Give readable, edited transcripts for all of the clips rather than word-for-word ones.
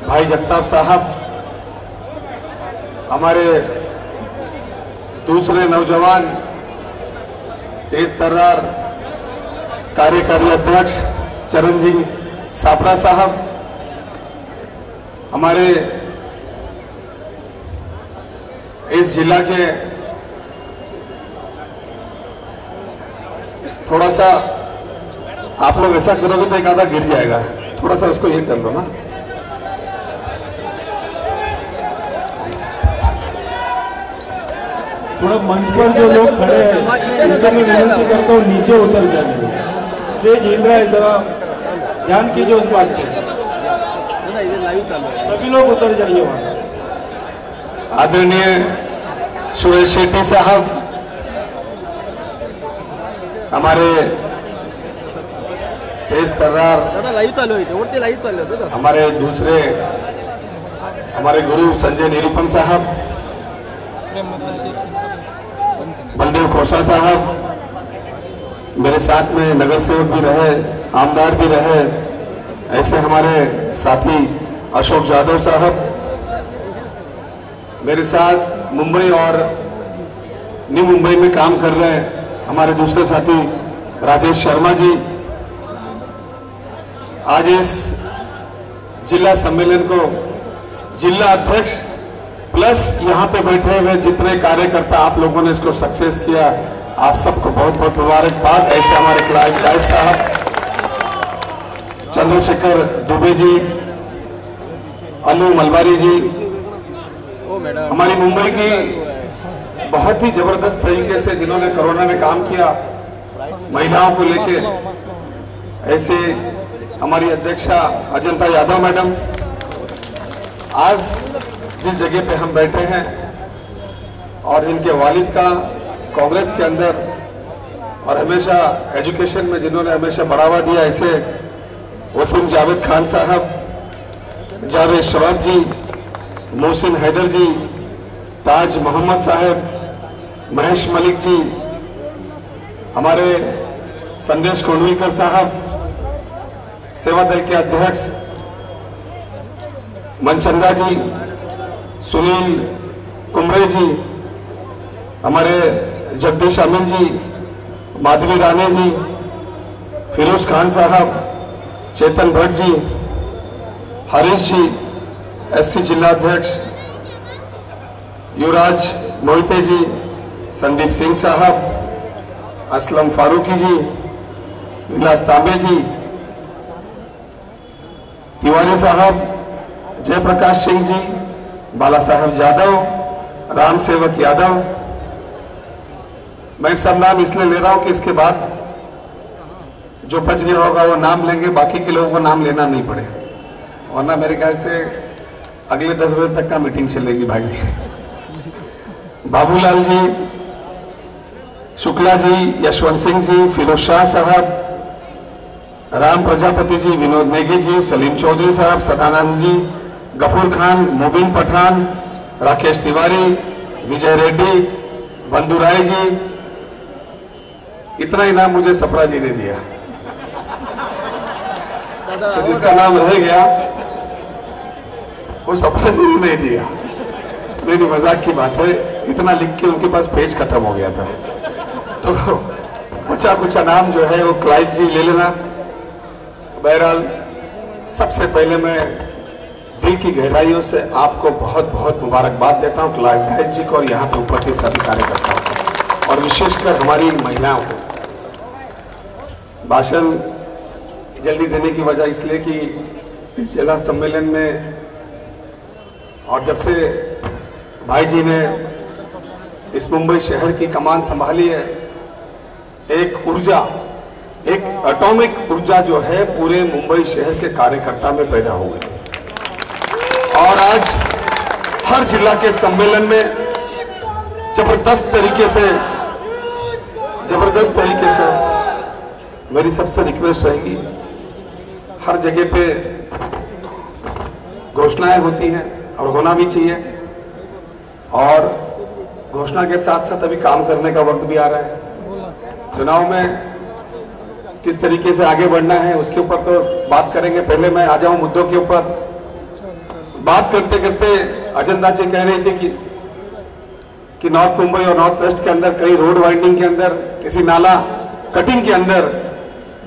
भाई जगताप साहब, हमारे दूसरे नौजवान तेज तर्रार कार्यकारी अध्यक्ष चरणजीत सापड़ा साहब, हमारे इस जिला के थोड़ा सा आप लोग ऐसा करोगे तो एक आधा गिर जाएगा, थोड़ा सा उसको ये कर लो ना। थोड़ा मंच पर जो लोग खड़े हैं उनसे मैं विनती करता हूँ नीचे उतर जाइए, स्टेज हिल रहा है, जरा ध्यान कीजिए उस बात पे। सभी लोग उतर जाइए वहां से। आदरणीय सुरेश शेट्टी साहब, हमारे तेज तर्रार, हमारे दूसरे हमारे गुरु संजय निरूपम साहब, बलदेव खोसा साहब, मेरे साथ में नगर सेवक भी रहे, आमदार भी रहे, ऐसे हमारे साथी अशोक यादव साहब, मेरे साथ मुंबई और न्यू मुंबई में काम कर रहे हैं हमारे दूसरे साथी राजेश शर्मा जी। आज इस जिला सम्मेलन को जिला अध्यक्ष प्लस यहाँ पे बैठे हुए जितने कार्यकर्ता आप लोगों ने इसको सक्सेस किया, आप सबको बहुत बहुत मुबारकबाद। ऐसे हमारे क्लाइव गाइस साहब, चंद्रशेखर दुबे जी, अनु मलबारी जी, हमारी मुंबई की बहुत ही जबरदस्त तरीके से जिन्होंने कोरोना में काम किया महिलाओं को लेके, ऐसे हमारी अध्यक्षा अजंता यादव मैडम। आज जिस जगह पे हम बैठे हैं और इनके वालिद का कांग्रेस के अंदर और हमेशा एजुकेशन में जिन्होंने हमेशा बढ़ावा दिया, ऐसे वसीम जावेद खान साहब, जावेद शराब जी, मोहसिन हैदर जी, ताज मोहम्मद साहब, महेश मलिक जी, हमारे संदेश कोंडविलकर साहब, सेवा दल के अध्यक्ष मनचंदा जी, सुनील कुमरे जी, हमारे जगदीश अमीन जी, माधवी राणे जी, फिरोज खान साहब, चेतन भट्ट जी, हरीश जी, एससी जिला अध्यक्ष, युवराज मोहिते जी, संदीप सिंह साहब, असलम फारूकी जी, विलास तांबे जी, तिवारी साहब, जयप्रकाश सिंह जी, बाला साहब यादव, राम सेवक यादव। मैं सब नाम इसलिए ले रहा हूं कि इसके बाद जो बच गया होगा वो नाम लेंगे, बाकी के लोगों को नाम लेना नहीं पड़े, वरना मेरे ख्याल से अगले 10 बजे तक का मीटिंग चलेगी भाई। बाबूलाल जी, शुक्ला जी, यशवंत सिंह जी, फिरोज शाह साहब, राम प्रजापति जी, विनोद नेगी जी, सलीम चौधरी साहब, सदानंद जी, गफूर खान, मुबीन पठान, राकेश तिवारी, विजय रेड्डी, बंधु राय जी। इतना इनाम मुझे सपरा जी ने दिया, तो जिसका नाम रह गया वो सपरा जी ने नहीं दिया। नहीं, मजाक की बात है, इतना लिख के उनके पास पेज खत्म हो गया था, तो बचा कुचा नाम जो है वो क्लाइव जी ले लेना। बहरहाल सबसे पहले मैं दिल की गहराइयों से आपको बहुत बहुत मुबारकबाद देता हूँ क्लाइव गाइस जी को और यहाँ पे उपस्थित सभी कार्यकर्ताओं को, और विशेषकर हमारी महिलाओं को। भाषण जल्दी देने की वजह इसलिए कि इस जिला सम्मेलन में और जब से भाई जी ने इस मुंबई शहर की कमान संभाली है, एक ऊर्जा, एक एटॉमिक ऊर्जा जो है पूरे मुंबई शहर के कार्यकर्ता में पैदा हो गई, और आज हर जिला के सम्मेलन में जबरदस्त तरीके से मेरी सबसे रिक्वेस्ट रहेगी, हर जगह पे घोषणाएं होती हैं और होना भी चाहिए, और घोषणा के साथ साथ अभी काम करने का वक्त भी आ रहा है। चुनाव में किस तरीके से आगे बढ़ना है उसके ऊपर तो बात करेंगे, पहले मैं आ जाऊं मुद्दों के ऊपर। बात करते करते अजंता जी कह रही थी कि नॉर्थ मुंबई और नॉर्थ वेस्ट के अंदर कई रोड वाइंडिंग के अंदर किसी नाला कटिंग के अंदर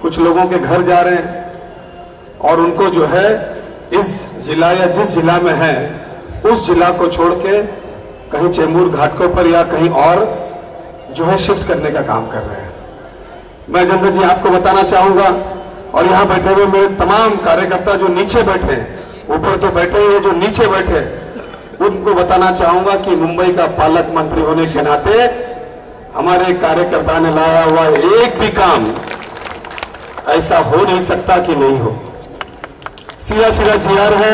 कुछ लोगों के घर जा रहे हैं और उनको जो है इस जिला या जिस जिला में है उस जिला को छोड़ के कहीं चेंबूर घाटों पर या कहीं और जो है शिफ्ट करने का काम कर रहे हैं। मैं अजंता जी आपको बताना चाहूंगा और यहाँ बैठे हुए मेरे तमाम कार्यकर्ता जो नीचे बैठे हैं, ऊपर तो बैठे ही है, जो नीचे बैठे उनको बताना चाहूंगा कि मुंबई का पालक मंत्री होने के नाते हमारे कार्यकर्ता ने लाया हुआ एक भी काम ऐसा हो नहीं सकता कि नहीं हो। सीधा सीधा जीआर है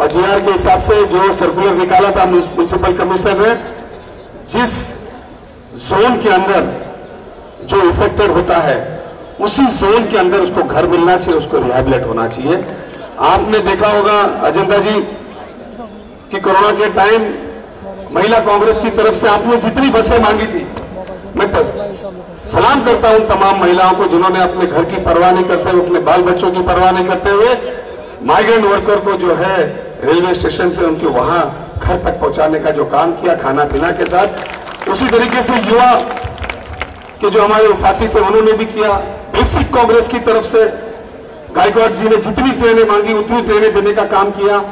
और जीआर के हिसाब से जो सर्कुलर निकाला था म्युनिसिपल कमिश्नर ने, जिस जोन के अंदर जो इफेक्टेड होता है उसी जोन के अंदर उसको घर मिलना चाहिए, उसको रिहैबिलिटेट होना चाहिए। आपने देखा होगा अजंता जी कि कोरोना के टाइम महिला कांग्रेस की तरफ से आपने जितनी बसें मांगी थी, मैं सलाम करता हूं तमाम महिलाओं को जिन्होंने अपने घर की परवाह नहीं करते हुए, अपने बाल बच्चों की परवाह नहीं करते हुए माइग्रेंट वर्कर को जो है रेलवे स्टेशन से उनके वहां घर तक पहुंचाने का जो काम किया खाना पीना के साथ। उसी तरीके से युवा के जो हमारे साथी थे उन्होंने भी किया। बेसिक कांग्रेस की तरफ से गायकवाड़ जी ने जितनी ट्रेनें मांगी उतनी ट्रेनें देने का काम किया।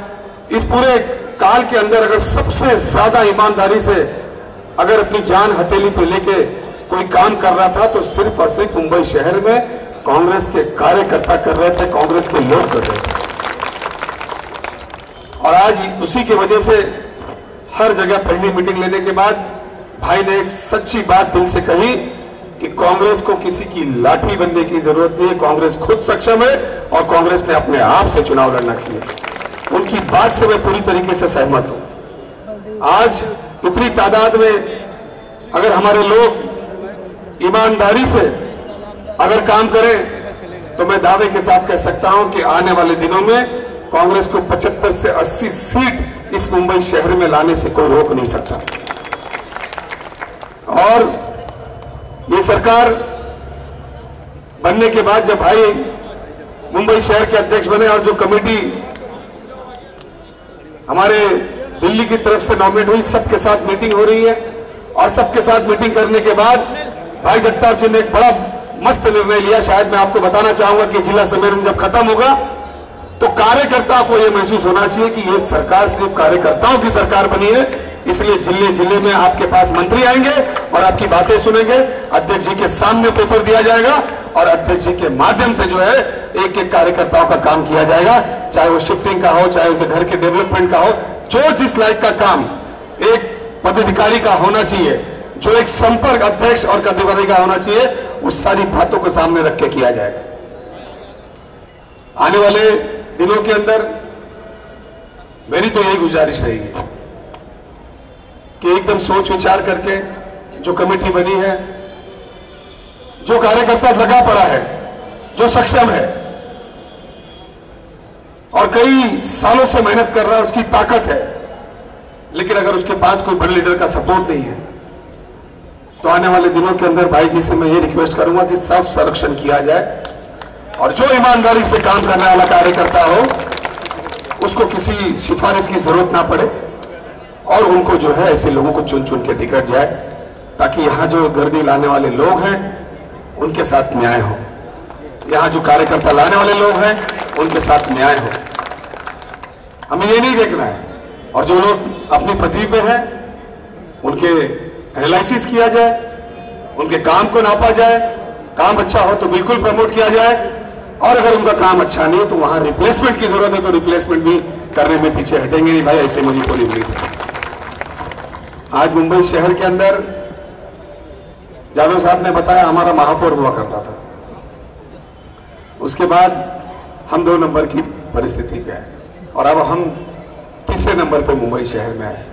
इस पूरे काल के अंदर अगर सबसे ज्यादा ईमानदारी से अगर अपनी जान हथेली पे लेके कोई काम कर रहा था तो सिर्फ और सिर्फ मुंबई शहर में कांग्रेस के कार्यकर्ता कर रहे थे, कांग्रेस के लोग कर रहे थे। और आज उसी की वजह से हर जगह पहली मीटिंग लेने के बाद भाई ने एक सच्ची बात दिल से कही कि कांग्रेस को किसी की लाठी बनने की जरूरत नहीं है, कांग्रेस खुद सक्षम है और कांग्रेस ने अपने आप से चुनाव लड़ना चाहिए। उनकी बात से मैं पूरी तरीके से सहमत हूं। आज इतनी तादाद में अगर हमारे लोग ईमानदारी से अगर काम करें तो मैं दावे के साथ कह सकता हूं कि आने वाले दिनों में कांग्रेस को 75 से 80 सीट इस मुंबई शहर में लाने से कोई रोक नहीं सकता। और ये सरकार बनने के बाद जब भाई मुंबई शहर के अध्यक्ष बने और जो कमेटी हमारे दिल्ली की तरफ से नॉमिनेट हुई, सबके साथ मीटिंग हो रही है और सबके साथ मीटिंग करने के बाद भाई जगताप जी ने एक बड़ा मस्त निर्णय लिया। शायद मैं आपको बताना चाहूंगा कि जिला सम्मेलन जब खत्म होगा तो कार्यकर्ता को यह महसूस होना चाहिए कि यह सरकार सिर्फ कार्यकर्ताओं की सरकार बनी है। इसलिए जिले जिले में आपके पास मंत्री आएंगे और आपकी बातें सुनेंगे। अध्यक्ष जी के सामने पेपर दिया जाएगा और अध्यक्ष जी के माध्यम से जो है एक एक कार्यकर्ताओं का काम किया जाएगा, चाहे वो शिफ्टिंग का हो, चाहे उनके घर के डेवलपमेंट का हो। जो जिस लायक का काम एक पदाधिकारी का होना चाहिए, जो एक संपर्क अध्यक्ष और पदाधिकारी का होना चाहिए, उस सारी बातों को सामने रख के किया जाएगा। आने वाले दिनों के अंदर मेरी तो यही गुजारिश रहेगी कि एकदम सोच विचार करके जो कमेटी बनी है, जो कार्यकर्ता लगा पड़ा है, जो सक्षम है और कई सालों से मेहनत कर रहा है, उसकी ताकत है, लेकिन अगर उसके पास कोई बड़े लीडर का सपोर्ट नहीं है तो आने वाले दिनों के अंदर भाई जी से मैं ये रिक्वेस्ट करूंगा कि सब संरक्षण किया जाए और जो ईमानदारी से काम करने वाला कार्यकर्ता हो उसको किसी सिफारिश की जरूरत ना पड़े और उनको जो है ऐसे लोगों को चुन चुन के टिकट जाए, ताकि यहाँ जो गर्दी लाने वाले लोग हैं उनके साथ न्याय हो, यहाँ जो कार्यकर्ता लाने वाले लोग हैं उनके साथ न्याय हो। हमें ये नहीं देखना है। और जो लोग अपनी पदवी पे हैं उनके एनालिसिस किया जाए, उनके काम को नापा जाए। काम अच्छा हो तो बिल्कुल प्रमोट किया जाए और अगर उनका काम अच्छा नहीं हो तो वहां रिप्लेसमेंट की जरूरत है तो रिप्लेसमेंट भी करने में पीछे हटेंगे नहीं। भाई ऐसे मुझे कोई उम्मीद है। आज मुंबई शहर के अंदर जादव साहब ने बताया हमारा महापौर हुआ करता था, उसके बाद हम 2 नंबर की परिस्थिति पे आए और अब हम तीसरे नंबर पे मुंबई शहर में आए।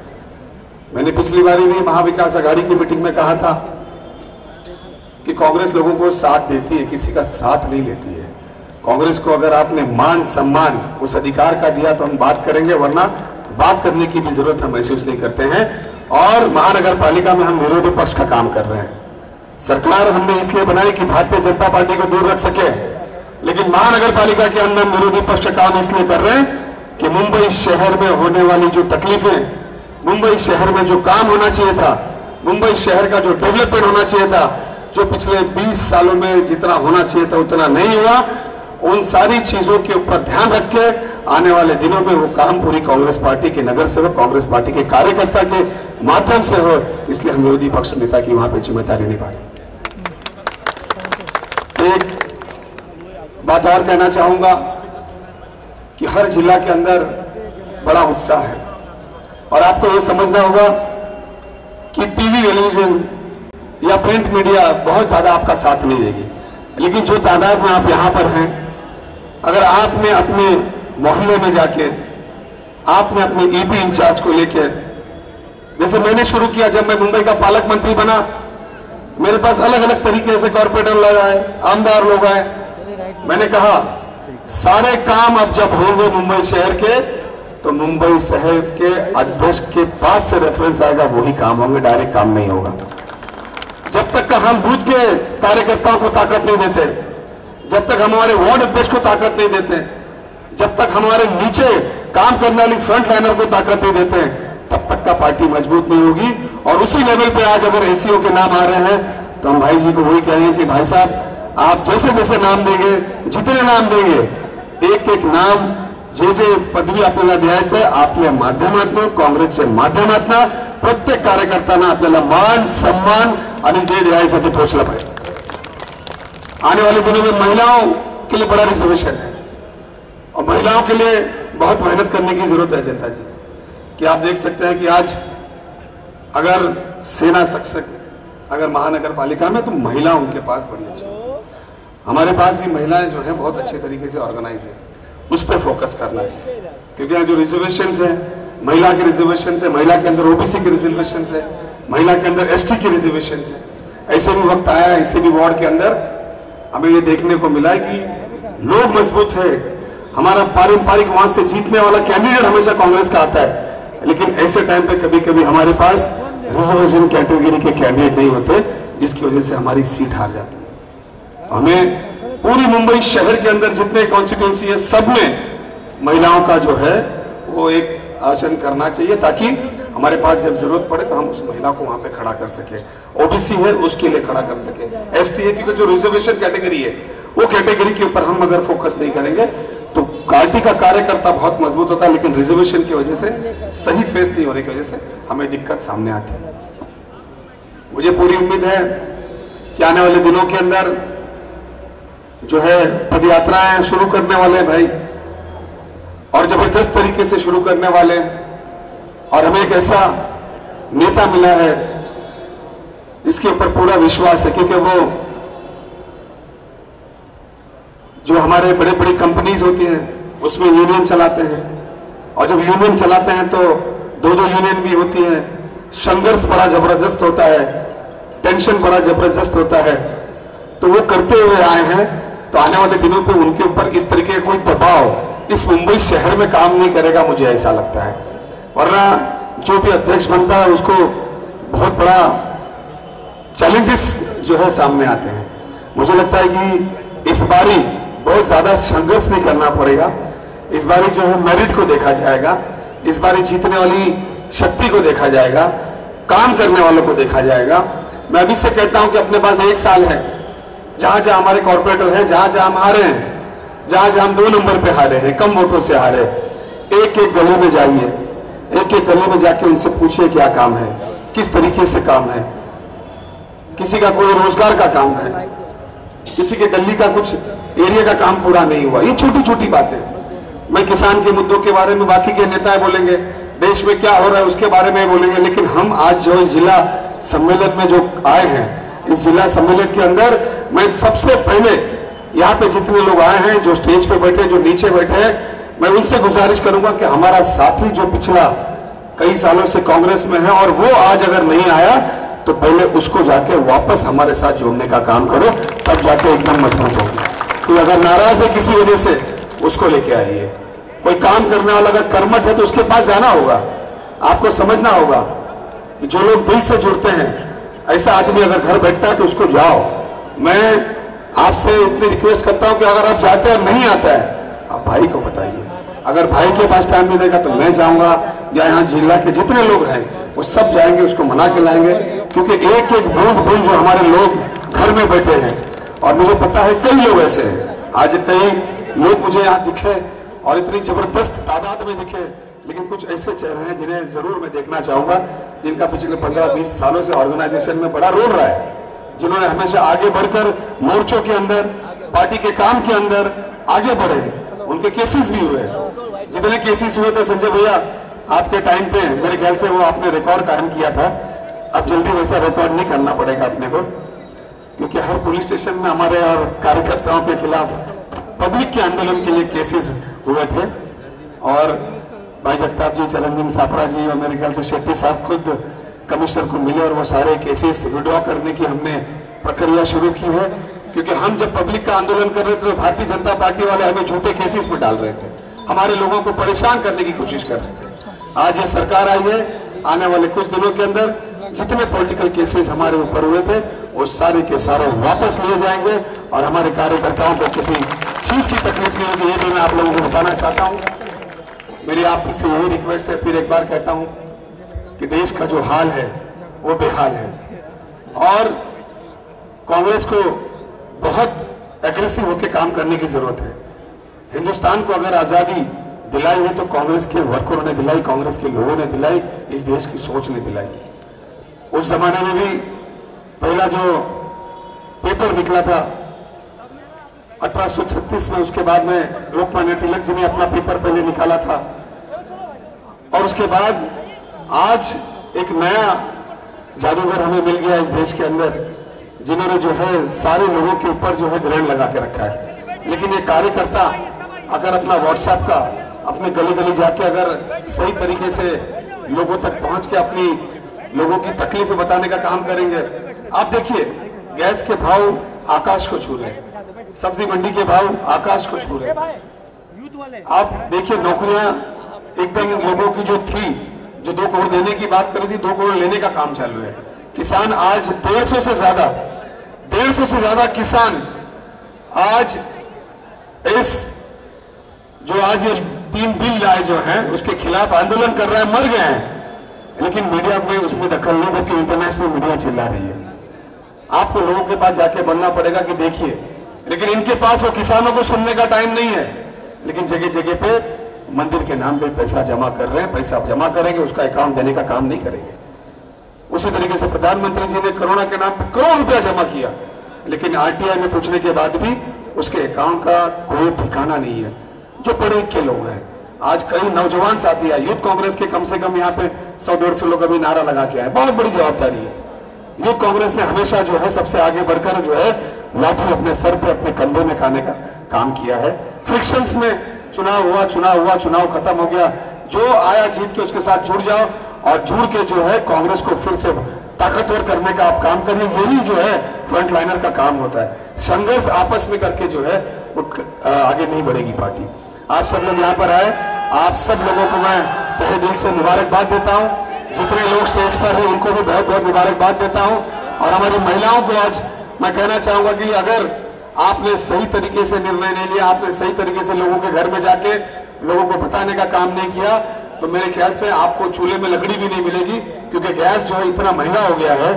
मैंने पिछली बारी भी महाविकास आघाड़ी की मीटिंग में कहा था कि कांग्रेस लोगों को साथ देती है, किसी का साथ नहीं लेती है। कांग्रेस को अगर आपने मान सम्मान उस अधिकार का दिया तो हम बात करेंगे, वरना बात करने की भी जरूरत हम महसूस नहीं करते हैं। और महानगर पालिका में हम विरोधी पक्ष का काम कर रहे हैं। सरकार हमने इसलिए बनाई कि भारतीय जनता पार्टी को दूर रख सके, लेकिन महानगर पालिका के अंदर हम विरोधी पक्ष का काम इसलिए कर रहे हैं कि मुंबई शहर में होने वाली जो तकलीफें, मुंबई शहर में जो काम होना चाहिए था, मुंबई शहर का जो डेवलपमेंट होना चाहिए था, जो पिछले 20 सालों में जितना होना चाहिए था उतना नहीं हुआ, उन सारी चीजों के ऊपर ध्यान रख के आने वाले दिनों में वो काम पूरी कांग्रेस पार्टी के नगर सेवक, कांग्रेस पार्टी के कार्यकर्ता के माध्यम से हो। इसलिए हम विरोधी पक्ष नेता की वहां पे जिम्मेदारी निभा रहे। एक बात और कहना चाहूंगा कि हर जिला के अंदर बड़ा उत्साह है और आपको यह समझना होगा कि टीवी, टेलीविजन या प्रिंट मीडिया बहुत ज्यादा आपका साथ नहीं देगी, लेकिन जो तादाद में आप यहां पर हैं, अगर आपने अपने मोहल्ले में जाके, आपने अपने ईपी इंचार्ज को लेकर, जैसे मैंने शुरू किया जब मैं मुंबई का पालक मंत्री बना, मेरे पास अलग अलग तरीके से कॉर्पोरेटर लोग आए, आमदार लोग आए, मैंने कहा सारे काम अब जब होंगे मुंबई शहर के, तो मुंबई शहर के अध्यक्ष के पास से रेफरेंस आएगा, वही काम होंगे, डायरेक्ट काम नहीं होगा। जब तक का हम बूथ के कार्यकर्ताओं को ताकत नहीं देते, जब तक हमारे वार्ड अध्यक्ष को ताकत नहीं देते, जब तक हमारे नीचे काम करने वाली फ्रंट लाइनर को ताकत नहीं देते, तब तक का पार्टी मजबूत नहीं होगी। और उसी लेवल पे आज अगर एसीओ के नाम आ रहे हैं तो हम भाई जी को वही कहेंगे कि भाई साहब आप जैसे जैसे नाम देंगे, जितने नाम देंगे, एक एक नाम जे पदवी आपल्याला द्यायचं, आपल्या माध्यमातून, काँग्रेसच्या माध्यमातून प्रत्येक कार्यकर्त्यांना आपल्याला मान सम्मान आणि दे द्यायसाठी पोहोचला पाहिजे। आने वाले दिनों में महिलाओं के लिए बड़ा रिजर्वेशन है और महिलाओं के लिए बहुत मेहनत करने की जरूरत है जनता जी। कि आप देख सकते हैं कि आज अगर सेना सक्षम, अगर महानगर पालिका में, तो महिला उनके पास बड़ी अच्छी, हमारे पास भी महिलाएं जो है बहुत अच्छे तरीके से ऑर्गेनाइज है, उस पर फोकस करना है। क्योंकि यहाँ जो रिजर्वेशन है, महिला के रिजर्वेशन है, महिला के अंदर ओबीसी के रिजर्वेशन है, महिला के अंदर एसटी के रिजर्वेशन है। ऐसे भी वक्त आया, ऐसे भी वार्ड के अंदर हमें ये देखने को मिला है कि लोग मजबूत है, हमारा पारंपरिक वहां से जीतने वाला कैंडिडेट हमेशा कांग्रेस का आता है, लेकिन ऐसे टाइम पे कभी कभी हमारे पास रिजर्वेशन कैटेगरी के कैंडिडेट नहीं होते, जिसकी वजह से हमारी सीट हार जाती है। हमें पूरी मुंबई शहर के अंदर जितने कॉन्स्टिट्यूंसी है, सब में महिलाओं का जो है वो एक आसन करना चाहिए, ताकि हमारे पास जब जरूरत पड़े तो हम उस महिला को वहां पे खड़ा कर सके। ओबीसी है उसके लिए खड़ा कर सके, एसटी है, क्योंकि जो रिजर्वेशन कैटेगरी है वो कैटेगरी के ऊपर हम अगर फोकस नहीं करेंगे तो पार्टी का कार्यकर्ता बहुत मजबूत होता है, लेकिन रिजर्वेशन की वजह से, सही फेस नहीं होने की वजह से हमें दिक्कत सामने आती है। मुझे पूरी उम्मीद है कि आने वाले दिनों के अंदर जो है पदयात्राएं शुरू करने वाले भाई, और जबरदस्त तरीके से शुरू करने वाले, और हमें एक ऐसा नेता मिला है जिसके ऊपर पूरा विश्वास है, क्योंकि वो जो हमारे बड़े बड़ी कंपनीज होती हैं उसमें यूनियन चलाते हैं, और जब यूनियन चलाते हैं तो दो यूनियन भी होती है, संघर्ष बड़ा जबरदस्त होता है, टेंशन बड़ा जबरदस्त होता है, तो वो करते हुए आए हैं। तो आने वाले दिनों पे उनके ऊपर इस तरीके का कोई दबाव इस मुंबई शहर में काम नहीं करेगा, मुझे ऐसा लगता है। वरना जो भी अध्यक्ष बनता है उसको बहुत बड़ा चैलेंजेस जो है सामने आते हैं। मुझे लगता है कि इस बारी बहुत ज्यादा संघर्ष नहीं करना पड़ेगा, इस बारी जो है मेरिट को देखा जाएगा, इस बारी जीतने वाली शक्ति को देखा जाएगा, काम करने वालों को देखा जाएगा। मैं अभी से कहता हूं कि अपने पास 1 साल है, जहां जहां हमारे कॉर्पोरेटर हैं, जहां जहां हम हारे हैं, जहां जहां हम 2 नंबर पे हारे हैं, कम वोटों से हारे, एक एक गली में जाइए, एक एक गली में जाके उनसे पूछिए क्या काम है, किस तरीके से काम है। किसी का कोई रोजगार का काम है, किसी के गली का कुछ एरिया का काम पूरा नहीं हुआ, ये छोटी छोटी बातें। मैं किसान के मुद्दों के बारे में बाकी के नेता बोलेंगे, देश में क्या हो रहा है उसके बारे में बोलेंगे, लेकिन हम आज जो इस जिला सम्मेलन में जो आए हैं, इस जिला सम्मेलन के अंदर मैं सबसे पहले यहाँ पे जितने लोग आए हैं, जो स्टेज पे बैठे, जो नीचे बैठे हैं, मैं उनसे गुजारिश करूंगा कि हमारा साथी जो पिछला कई सालों से कांग्रेस में है और वो आज अगर नहीं आया तो पहले उसको जाके वापस हमारे साथ जोड़ने का काम करो, तब जाके एकदम मजबूत होगी। तो अगर नाराज है किसी वजह से, उसको लेके आइए। कोई काम करने वाला अगर कर्मठ है तो उसके पास जाना होगा, आपको समझना होगा कि जो लोग दिल से जुड़ते हैं, ऐसा आदमी अगर घर बैठता है तो उसको जाओ। मैं आपसे इतनी रिक्वेस्ट करता हूं कि अगर आप जाते हैं नहीं आता है, आप भाई को बताइए, अगर भाई के पास टाइम नहीं देगा तो मैं जाऊंगा, या यहाँ जिला के जितने लोग हैं वो सब जाएंगे, उसको मना के लाएंगे। क्योंकि एक एक बूंद बूंद जो हमारे लोग घर में बैठे हैं, और मुझे पता है कई लोग ऐसे हैं, आज कई लोग मुझे यहाँ दिखे और इतनी जबरदस्त तादाद में दिखे, लेकिन कुछ ऐसे चेहरे हैं जिन्हें जरूर मैं देखना चाहूंगा, जिनका पिछले 15-20 सालों से ऑर्गेनाइजेशन में बड़ा रोल रहा है, जिन्होंने हमेशा आगे बढ़कर मोर्चों के अंदर, पार्टी के काम के अंदर आगे बढ़े। उनके केसेस भी हुए, जितने केसेस हुए थे संजय भैया आपके टाइम पे, मेरे ख्याल से वो आपने रिकॉर्ड कायम किया था। अब जल्दी वैसा रिकॉर्ड नहीं करना पड़ेगा अपने को, क्योंकि हर पुलिस स्टेशन में हमारे और कार्यकर्ताओं के खिलाफ पब्लिक के आंदोलन के लिए केसेस हुए थे। और भाई जगताप जी, चरणजीत साफरा जी और मेरे ख्याल से शेट्टी साहब खुद कमिश्नर को मिले और वो सारे केसेस विड्रॉ करने की हमने प्रक्रिया शुरू की है। क्योंकि हम जब पब्लिक का आंदोलन कर रहे थे तो भारतीय जनता पार्टी वाले हमें झूठे केसेस में डाल रहे थे, हमारे लोगों को परेशान करने की कोशिश कर रहे थे। आज ये सरकार आई है, आने वाले कुछ दिनों के अंदर जितने पॉलिटिकल केसेस हमारे ऊपर हुए थे वो सारे के सारे वापस लिए जाएंगे और हमारे कार्यकर्ताओं को किसी चीज की तकलीफ नहीं होगी। ये भी मैं आप लोगों को बताना चाहता हूँ। मेरी आपसे यही रिक्वेस्ट है, फिर एक बार कहता हूँ कि देश का जो हाल है वो बेहाल है और कांग्रेस को बहुत एग्रेसिव होकर काम करने की जरूरत है। हिंदुस्तान को अगर आजादी दिलाई है तो कांग्रेस के वर्करों ने दिलाई, कांग्रेस के लोगों ने दिलाई, इस देश की सोच ने दिलाई। उस जमाने में भी पहला जो पेपर निकला था 1836 में, उसके बाद में लोकमान्य तिलक जी ने अपना पेपर पहले निकाला था, और उसके बाद आज एक नया जादूगर हमें मिल गया इस देश के अंदर, जिन्होंने जो है सारे लोगों के ऊपर जो है ग्रहण लगा के रखा है। लेकिन ये कार्यकर्ता अगर अपना व्हाट्सएप का अपने गली गली जाके अगर सही तरीके से लोगों तक पहुंच के अपनी लोगों की तकलीफें बताने का काम करेंगे। आप देखिए गैस के भाव आकाश को छू रहे, सब्जी मंडी के भाव आकाश को छू रहे। आप देखिए नौकरियां एकदम लोगों की जो थी, जो 2 करोड़ देने की बात करी थी, 2 करोड़ लेने का काम चालू है। किसान आज 150 से ज्यादा किसान आज इस जो आज ये 3 बिल लाए जो हैं उसके खिलाफ आंदोलन कर रहे हैं, मर गए हैं, लेकिन मीडिया में उसमें दखल नहीं, जबकि इंटरनेशनल मीडिया चिल्ला रही है। आपको लोगों के पास जाके बनना पड़ेगा कि देखिए, लेकिन इनके पास वो किसानों को सुनने का टाइम नहीं है, लेकिन जगह जगह पे मंदिर के नाम पे पैसा जमा कर रहे हैं, पैसा जमा करेंगे, उसका अकाउंट देने का काम नहीं करेंगे। उसी तरीके से प्रधानमंत्री जी ने कोरोना के नाम पे करोड़ रुपया जमा किया, लेकिन आरटीआई में पूछने के बाद भी उसके अकाउंट का कोई ठिकाना नहीं है। जो पढ़े लिखे लोग हैं, आज कई नौजवान साथी आए, यूथ कांग्रेस के कम से कम यहाँ पे 100-150 लोग अभी नारा लगा के आए, बहुत बड़ी जवाबदारी है। यूथ कांग्रेस ने हमेशा जो है सबसे आगे बढ़कर जो है लाठी अपने सर पे अपने कंधे में खाने का काम किया है। फ्रिक्शंस में चुनाव खत्म हो गया, जो आया जीत के उसके साथ जुड़ जाओ और जुड़ के जो है कांग्रेस को फिर से ताकतवर करने का आप काम करिए। यही जो है फ्रंट लाइनर का काम होता है। संघर्ष आपस में करके जो है आगे नहीं बढ़ेगी पार्टी। आप सब लोग यहाँ पर आए, आप सब लोगों को मैं तहे दिल से मुबारकबाद देता हूँ। जितने लोग स्टेज पर हैं उनको भी बहुत बहुत मुबारकबाद देता हूँ। और हमारी महिलाओं को आज मैं कहना चाहूंगा कि अगर आपने सही तरीके से निर्णय नहीं लिया, आपने सही तरीके से लोगों के घर में जाके लोगों को बताने का काम नहीं किया, तो मेरे ख्याल से आपको चूल्हे में लकड़ी भी नहीं मिलेगी, क्योंकि गैस जो है इतना महंगा हो गया है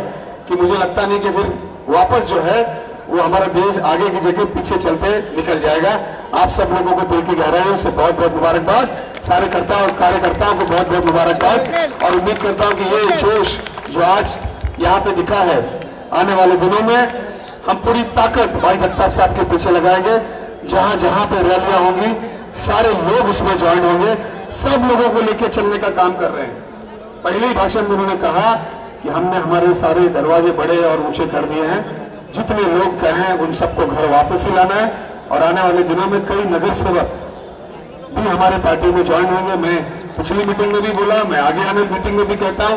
कि मुझे लगता नहीं कि फिर वापस जो है वो हमारा देश आगे की जगह पीछे चलते निकल जाएगा। आप सब लोगों को दिल की गहराइयों से बहुत बहुत मुबारकबाद, सारे कार्यकर्ताओं को बहुत बहुत मुबारकबाद। और उम्मीद करता हूं कि ये जोश जो आज यहाँ पे दिखा है, आने वाले दिनों में हम पूरी ताकत भाई जगताप साहब के पीछे लगाएंगे। जहां जहां पे रैलियां होंगी सारे लोग उसमें ज्वाइन होंगे, सब लोगों को लेकर चलने का काम कर रहे हैं। पहले ही भाषण में उन्होंने कहा कि हमने हमारे सारे दरवाजे बड़े और ऊंचे कर दिए हैं, जितने लोग कहें उन सबको घर वापस ही लाना है। और आने वाले दिनों में कई नगर सेवक भी हमारे पार्टी में ज्वाइन होंगे। मैं पिछली मीटिंग में भी बोला, मैं आगे आने मीटिंग में भी कहता हूं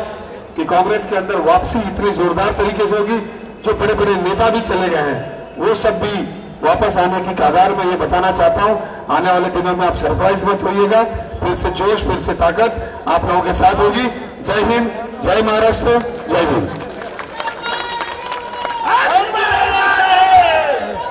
कि कांग्रेस के अंदर वापसी इतनी जोरदार तरीके से होगी, जो बड़े बड़े नेता भी चले गए हैं वो सब भी वापस आने की कगार में। ये बताना चाहता हूं, आने वाले दिनों में आप सरप्राइज मत होइएगा, फिर से जोश, फिर से ताकत आप लोगों के साथ होगी। जय हिंद, जय महाराष्ट्र, जय हिंद।